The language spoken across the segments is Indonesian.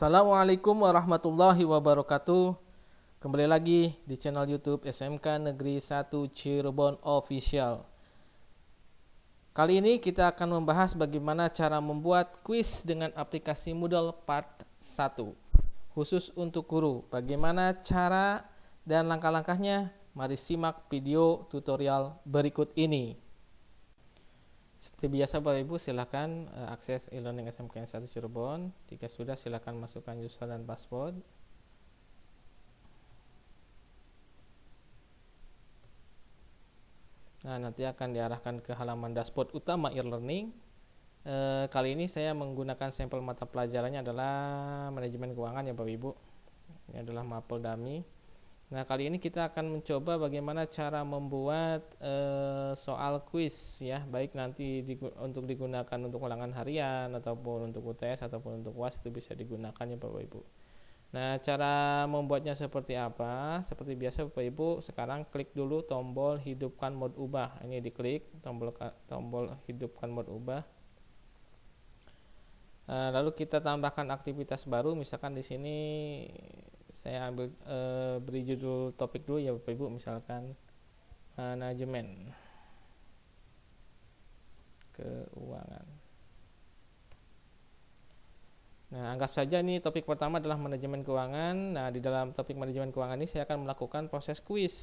Assalamualaikum warahmatullahi wabarakatuh. Kembali lagi di channel YouTube SMK Negeri 1 Cirebon Official. Kali ini kita akan membahas bagaimana cara membuat kuis dengan aplikasi Moodle Part 1 khusus untuk guru. Bagaimana cara dan langkah-langkahnya? Mari simak video tutorial berikut ini. Seperti biasa Bapak Ibu, silakan akses e-learning SMK 1 Cirebon. Jika sudah, silakan masukkan user dan password. Nah, nanti akan diarahkan ke halaman dashboard utama e-learning. Kali ini saya menggunakan sampel mata pelajarannya adalah manajemen keuangan ya Bapak Ibu. Ini adalah mapel dummy. Nah, kali ini kita akan mencoba bagaimana cara membuat soal kuis ya, baik nanti untuk digunakan untuk ulangan harian ataupun untuk UTS ataupun untuk UAS, itu bisa digunakan ya Bapak Ibu. Nah, cara membuatnya seperti apa? Seperti biasa Bapak Ibu, sekarang klik dulu tombol hidupkan mode ubah. Ini diklik tombol hidupkan mode ubah. Lalu kita tambahkan aktivitas baru, misalkan di sini saya ambil beri judul topik dulu ya Bapak Ibu, misalkan manajemen keuangan. Nah, anggap saja ini topik pertama adalah manajemen keuangan. Nah, di dalam topik manajemen keuangan ini saya akan melakukan proses kuis.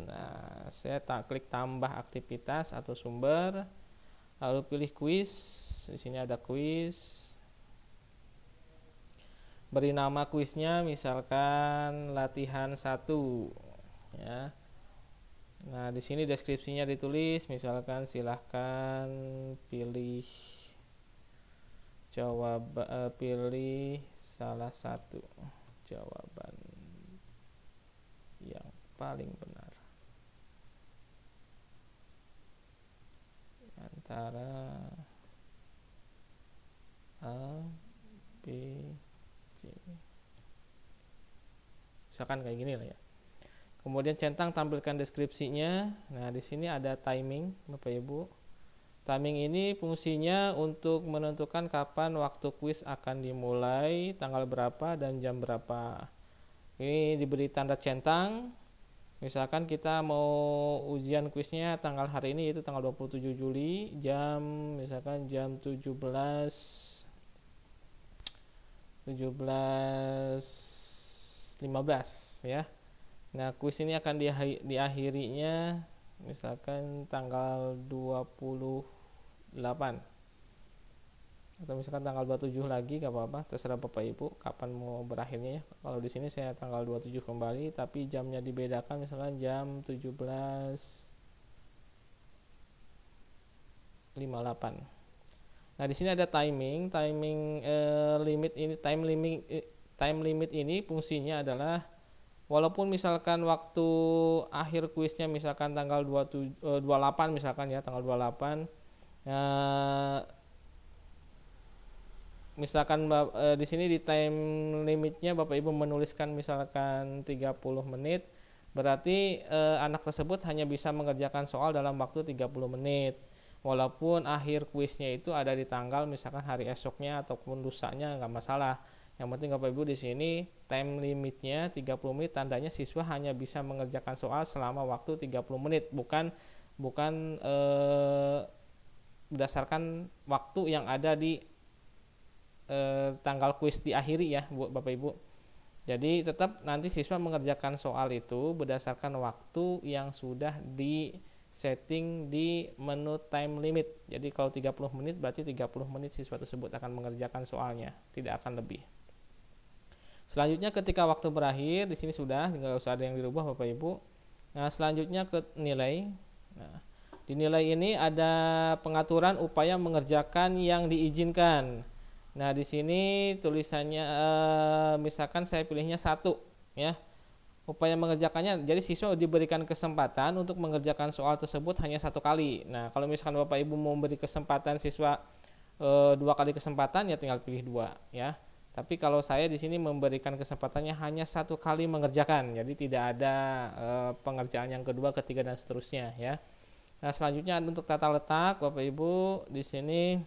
Nah, saya klik tambah aktivitas atau sumber, lalu pilih kuis. Di sini ada kuis. Beri nama kuisnya misalkan latihan 1 ya. Nah, di sini deskripsinya ditulis misalkan silahkan pilih pilih salah satu jawaban yang paling benar antara A, B, C. Misalkan kayak gini lah ya. Kemudian centang tampilkan deskripsinya. Nah, di sini ada timing Bapak Ibu. Timing ini fungsinya untuk menentukan kapan waktu kuis akan dimulai, tanggal berapa dan jam berapa. Ini diberi tanda centang. Misalkan kita mau ujian kuisnya tanggal hari ini, yaitu tanggal 27 Juli, misalkan jam 17.15 ya. Nah, kuis ini akan diakhirinya misalkan tanggal 28 atau misalkan tanggal 27 lagi, gak apa-apa, terserah Bapak Ibu kapan mau berakhirnya ya. Kalau di sini saya tanggal 27 kembali, tapi jamnya dibedakan, misalkan jam 17.58. Nah, di sini ada time limit ini fungsinya adalah walaupun misalkan waktu akhir kuisnya misalkan tanggal 28 misalkan ya, tanggal 28 misalkan di sini di time limitnya Bapak Ibu menuliskan misalkan 30 menit, berarti anak tersebut hanya bisa mengerjakan soal dalam waktu 30 menit. Walaupun akhir kuisnya itu ada di tanggal misalkan hari esoknya ataupun lusanya, nggak masalah. Yang penting Bapak Ibu di sini time limitnya 30 menit, tandanya siswa hanya bisa mengerjakan soal selama waktu 30 menit, bukan berdasarkan waktu yang ada di tanggal kuis diakhiri ya Bapak Ibu. Jadi tetap nanti siswa mengerjakan soal itu berdasarkan waktu yang sudah di setting di menu time limit. Jadi kalau 30 menit berarti 30 menit siswa tersebut akan mengerjakan soalnya, tidak akan lebih. Selanjutnya ketika waktu berakhir, di sini sudah, nggak usah ada yang dirubah Bapak Ibu. Nah, selanjutnya ke nilai. Nah, di nilai ini ada pengaturan upaya mengerjakan yang diizinkan. Nah, di sini tulisannya misalkan saya pilihnya 1 ya. Upaya mengerjakannya, jadi siswa diberikan kesempatan untuk mengerjakan soal tersebut hanya 1 kali. Nah, kalau misalkan Bapak Ibu mau memberi kesempatan siswa 2 kali kesempatan, ya tinggal pilih 2 ya. Tapi kalau saya di sini memberikan kesempatannya hanya 1 kali mengerjakan, jadi tidak ada pengerjaan yang kedua, ketiga dan seterusnya ya. Nah, selanjutnya untuk tata letak Bapak Ibu di sini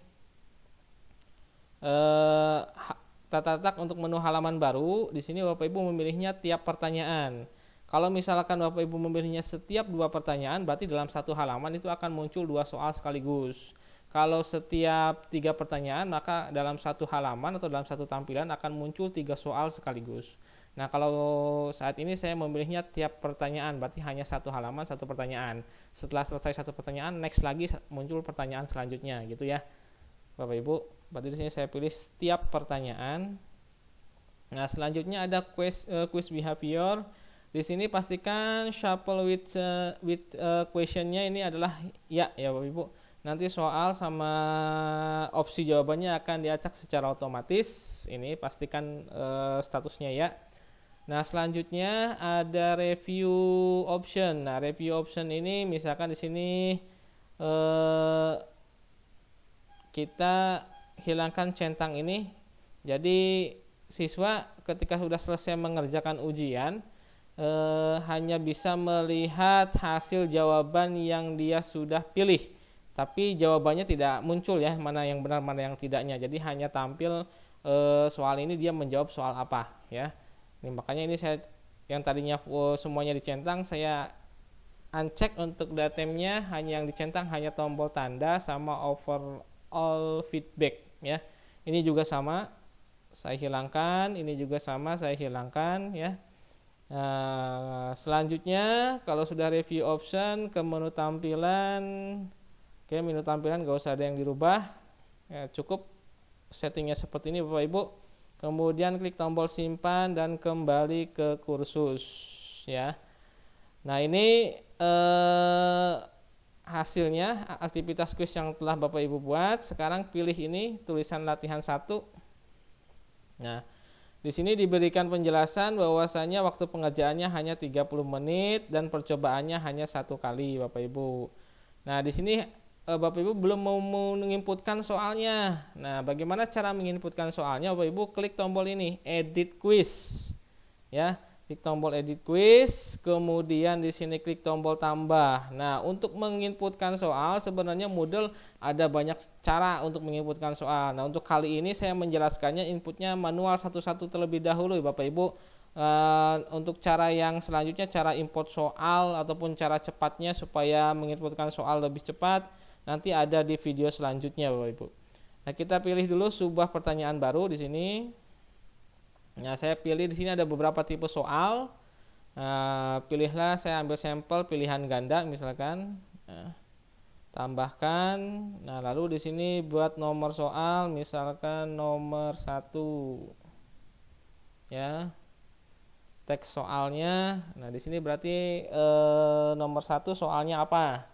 tata letak untuk menu halaman baru, di sini Bapak Ibu memilihnya tiap pertanyaan. Kalau misalkan Bapak Ibu memilihnya setiap 2 pertanyaan, berarti dalam satu halaman itu akan muncul 2 soal sekaligus. Kalau setiap 3 pertanyaan, maka dalam satu halaman atau dalam satu tampilan akan muncul 3 soal sekaligus. Nah, kalau saat ini saya memilihnya tiap pertanyaan, berarti hanya satu halaman, satu pertanyaan. Setelah selesai satu pertanyaan, next lagi muncul pertanyaan selanjutnya, gitu ya, Bapak Ibu. Berarti di sini saya pilih setiap pertanyaan. Nah, selanjutnya ada quiz behavior. Di sini pastikan shuffle with questionnya ini adalah ya Bapak Ibu. Nanti soal sama opsi jawabannya akan diacak secara otomatis. Ini pastikan statusnya ya. Nah, selanjutnya ada review option. Nah, review option ini misalkan di sini kita hilangkan centang ini. Jadi siswa ketika sudah selesai mengerjakan ujian hanya bisa melihat hasil jawaban yang dia sudah pilih, tapi jawabannya tidak muncul ya, mana yang benar mana yang tidaknya. Jadi hanya tampil soal ini dia menjawab soal apa ya. Ini makanya ini saya yang tadinya semuanya dicentang, saya uncheck untuk datemnya, hanya yang dicentang hanya tombol tanda sama overall feedback ya. Ini juga sama saya hilangkan, ini juga sama saya hilangkan ya. Nah, selanjutnya kalau sudah review option ke menu tampilan, menu tampilan gak usah ada yang dirubah ya, cukup settingnya seperti ini Bapak Ibu. Kemudian klik tombol simpan dan kembali ke kursus ya. Nah, ini hasilnya aktivitas kuis yang telah Bapak Ibu buat. Sekarang pilih ini tulisan latihan 1. Nah, di sini diberikan penjelasan bahwasanya waktu pengerjaannya hanya 30 menit dan percobaannya hanya 1 kali Bapak Ibu. Nah, di sini Bapak Ibu belum mau menginputkan soalnya. Nah, bagaimana cara menginputkan soalnya? Bapak Ibu klik tombol ini, edit quiz. Ya, klik tombol edit quiz, kemudian di sini klik tombol tambah. Nah, untuk menginputkan soal sebenarnya Moodle ada banyak cara untuk menginputkan soal. Nah, untuk kali ini saya menjelaskannya inputnya manual satu-satu terlebih dahulu Bapak Ibu. Untuk cara yang selanjutnya, cara import soal ataupun cara cepatnya supaya menginputkan soal lebih cepat, nanti ada di video selanjutnya Bapak Ibu. Nah, kita pilih dulu sebuah pertanyaan baru di sini. Nah, saya pilih di sini ada beberapa tipe soal. Pilihlah, saya ambil sampel pilihan ganda misalkan. Tambahkan. Nah, lalu di sini buat nomor soal misalkan nomor 1. Ya. Teks soalnya. Nah, di sini berarti nomor 1 soalnya apa?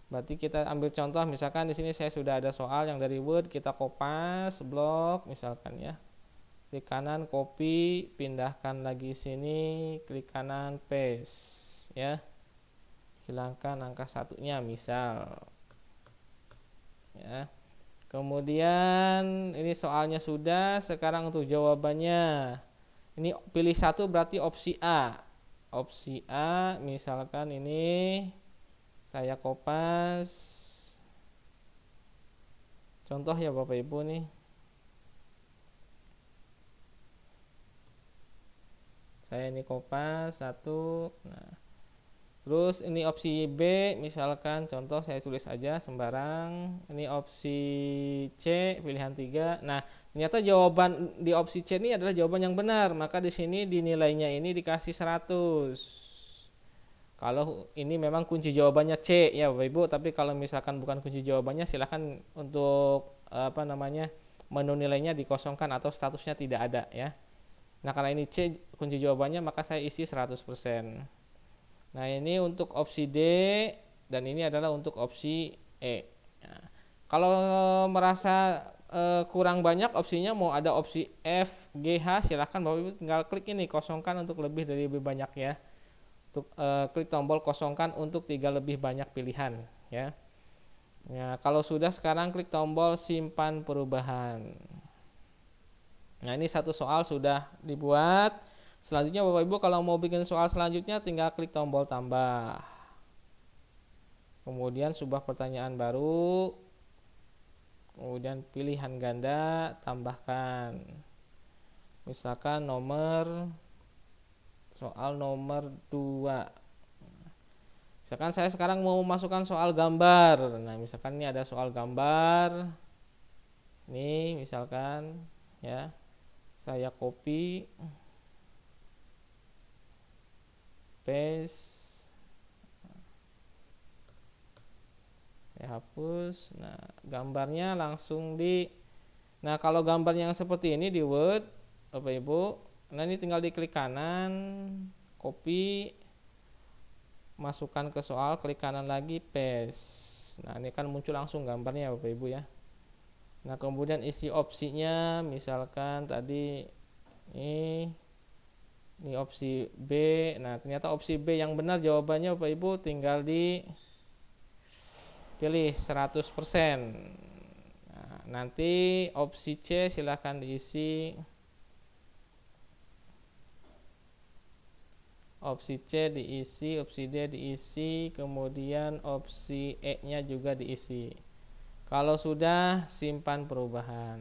Berarti kita ambil contoh misalkan di sini saya sudah ada soal yang dari Word, kita kopas blok misalkan ya. Klik kanan copy, pindahkan lagi sini, klik kanan paste ya. Hilangkan angka 1-nya misal. Ya. Kemudian ini soalnya sudah, sekarang untuk jawabannya. Ini pilih 1 berarti opsi A. Opsi A misalkan ini saya kopas contoh ya Bapak Ibu nih. Saya ini kopas 1. Nah, terus ini opsi B misalkan contoh saya tulis aja sembarang. Ini opsi C pilihan 3. Nah, ternyata jawaban di opsi C ini adalah jawaban yang benar, maka di sini dinilainya ini dikasih 100. Kalau ini memang kunci jawabannya C ya Bapak Ibu, tapi kalau misalkan bukan kunci jawabannya silahkan untuk menu nilainya dikosongkan atau statusnya tidak ada ya. Nah, karena ini C kunci jawabannya maka saya isi 100%. Nah, ini untuk opsi D dan ini adalah untuk opsi E. Nah, kalau merasa kurang banyak opsinya, mau ada opsi F, G, H, silahkan Bapak Ibu tinggal klik ini kosongkan untuk lebih banyak ya. Untuk klik tombol kosongkan untuk 3 lebih banyak pilihan ya. Ya, kalau sudah sekarang klik tombol simpan perubahan. Nah, ini satu soal sudah dibuat. Selanjutnya Bapak Ibu kalau mau bikin soal selanjutnya tinggal klik tombol tambah. Kemudian sebuah pertanyaan baru. Kemudian pilihan ganda tambahkan. Misalkan soal nomor 2. Misalkan saya sekarang mau memasukkan soal gambar. Nah, misalkan ini ada soal gambar. Ini misalkan ya. Saya copy, paste, saya hapus. Nah, gambarnya langsung Nah, kalau gambarnya yang seperti ini di Word, Bapak Ibu, nah ini tinggal diklik kanan, copy, masukkan ke soal, klik kanan lagi, paste. Nah, ini kan muncul langsung gambarnya Bapak Ibu ya. Nah, kemudian isi opsinya misalkan tadi ini opsi B. Nah, ternyata opsi B yang benar jawabannya Bapak Ibu tinggal dipilih 100%. Nah, nanti opsi C silahkan diisi. Opsi C diisi, opsi D diisi, kemudian opsi E-nya juga diisi. Kalau sudah, simpan perubahan.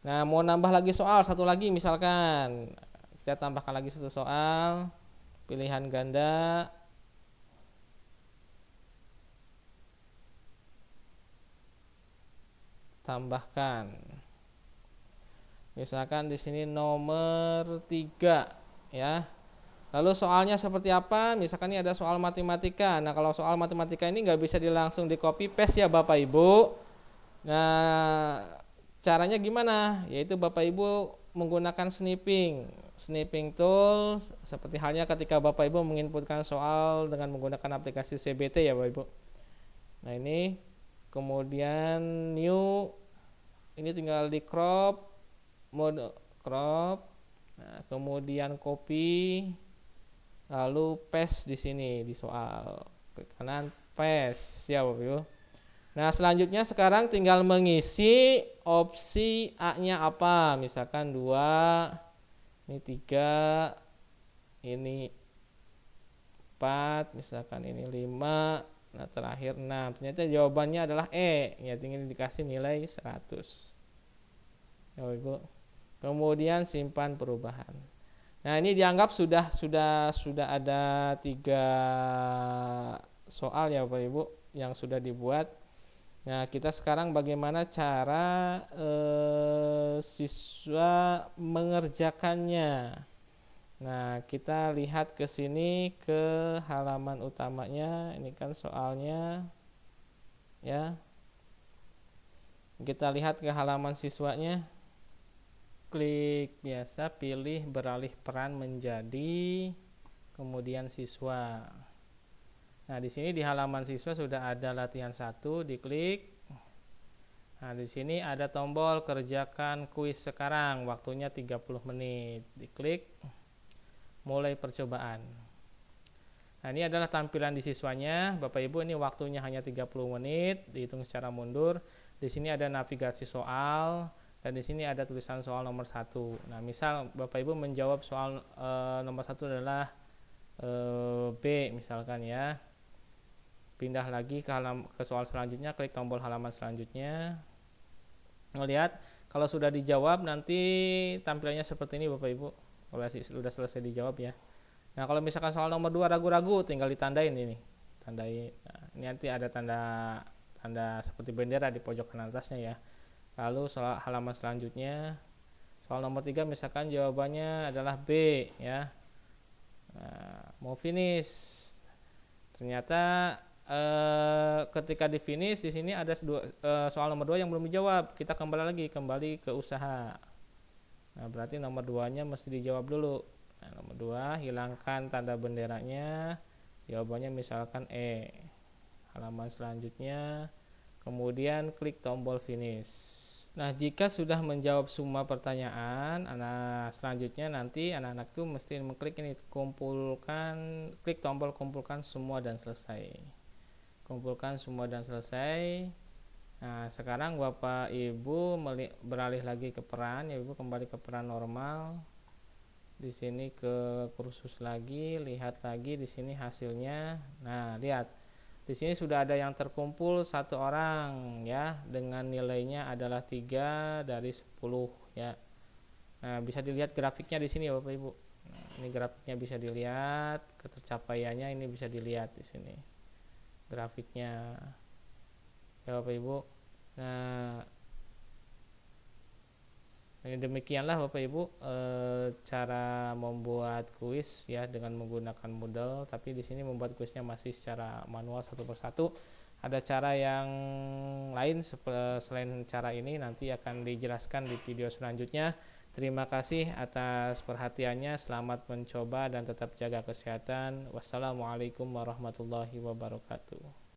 Nah, mau nambah lagi soal, satu lagi misalkan. Kita tambahkan lagi satu soal. Pilihan ganda. Tambahkan. Misalkan di sini nomor 3 ya. Lalu soalnya seperti apa? Misalkan ini ada soal matematika. Nah, kalau soal matematika ini nggak bisa langsung di copy paste ya Bapak Ibu. Nah, caranya gimana? Yaitu Bapak Ibu menggunakan snipping tool, seperti halnya ketika Bapak Ibu menginputkan soal dengan menggunakan aplikasi CBT ya Bapak Ibu. Nah, ini kemudian new, ini tinggal di mode crop. Nah, kemudian copy, lalu paste di sini di soal, klik kanan, paste ya Bapak Ibu. Nah, selanjutnya sekarang tinggal mengisi opsi A-nya apa. Misalkan 2, ini 3, ini 4, misalkan ini 5, nah terakhir 6. Ternyata jawabannya adalah E. Ya, tinggal dikasih nilai 100. Ya Bapak Ibu. Kemudian simpan perubahan. Nah, ini dianggap sudah ada 3 soal ya Bapak Ibu yang sudah dibuat. Nah, kita sekarang bagaimana cara siswa mengerjakannya. Nah, kita lihat ke sini ke halaman utamanya. Ini kan soalnya ya. Kita lihat ke halaman siswanya. Klik biasa, pilih beralih peran menjadi, kemudian siswa. Nah, di sini di halaman siswa sudah ada latihan 1, diklik. Nah, di sini ada tombol kerjakan kuis sekarang, waktunya 30 menit. Diklik, mulai percobaan. Nah, ini adalah tampilan di siswanya. Bapak Ibu, ini waktunya hanya 30 menit, dihitung secara mundur. Di sini ada navigasi soal. Dan di sini ada tulisan soal nomor 1. Nah, misal Bapak Ibu menjawab soal nomor 1 adalah B misalkan ya. Pindah lagi ke soal selanjutnya, klik tombol halaman selanjutnya. Melihat kalau sudah dijawab nanti tampilannya seperti ini Bapak Ibu. Kalau sudah selesai dijawab ya. Nah, kalau misalkan soal nomor 2 ragu-ragu, tinggal ditandain ini. Tandai. Nah, ini nanti ada tanda seperti bendera di pojok kanan atasnya ya. Lalu soal halaman selanjutnya, soal nomor 3 misalkan jawabannya adalah B ya. Nah, mau finish. Ternyata ketika di finish di sini ada soal nomor 2 yang belum dijawab. Kita kembali ke usaha. Nah, berarti nomor 2-nya mesti dijawab dulu. Nah, nomor 2 hilangkan tanda benderanya. Jawabannya misalkan E. Halaman selanjutnya, kemudian klik tombol finish. Nah, jika sudah menjawab semua pertanyaan, selanjutnya nanti anak-anak itu mesti mengklik ini, klik tombol kumpulkan semua dan selesai. Kumpulkan semua dan selesai. Nah, sekarang Bapak Ibu beralih lagi ke peran, ya Ibu kembali ke peran normal. Di sini ke kursus lagi, lihat lagi di sini hasilnya. Nah, lihat. Di sini sudah ada yang terkumpul 1 orang ya, dengan nilainya adalah 3 dari 10 ya. Nah, bisa dilihat grafiknya di sini ya Bapak Ibu. Nah, ini grafiknya bisa dilihat, ketercapaiannya ini bisa dilihat di sini. Grafiknya ya Bapak Ibu. Nah, ini demikianlah Bapak Ibu cara membuat kuis ya dengan menggunakan Moodle, tapi di sini membuat kuisnya masih secara manual satu persatu. Ada cara yang lain selain cara ini nanti akan dijelaskan di video selanjutnya. Terima kasih atas perhatiannya, selamat mencoba dan tetap jaga kesehatan. Wassalamualaikum warahmatullahi wabarakatuh.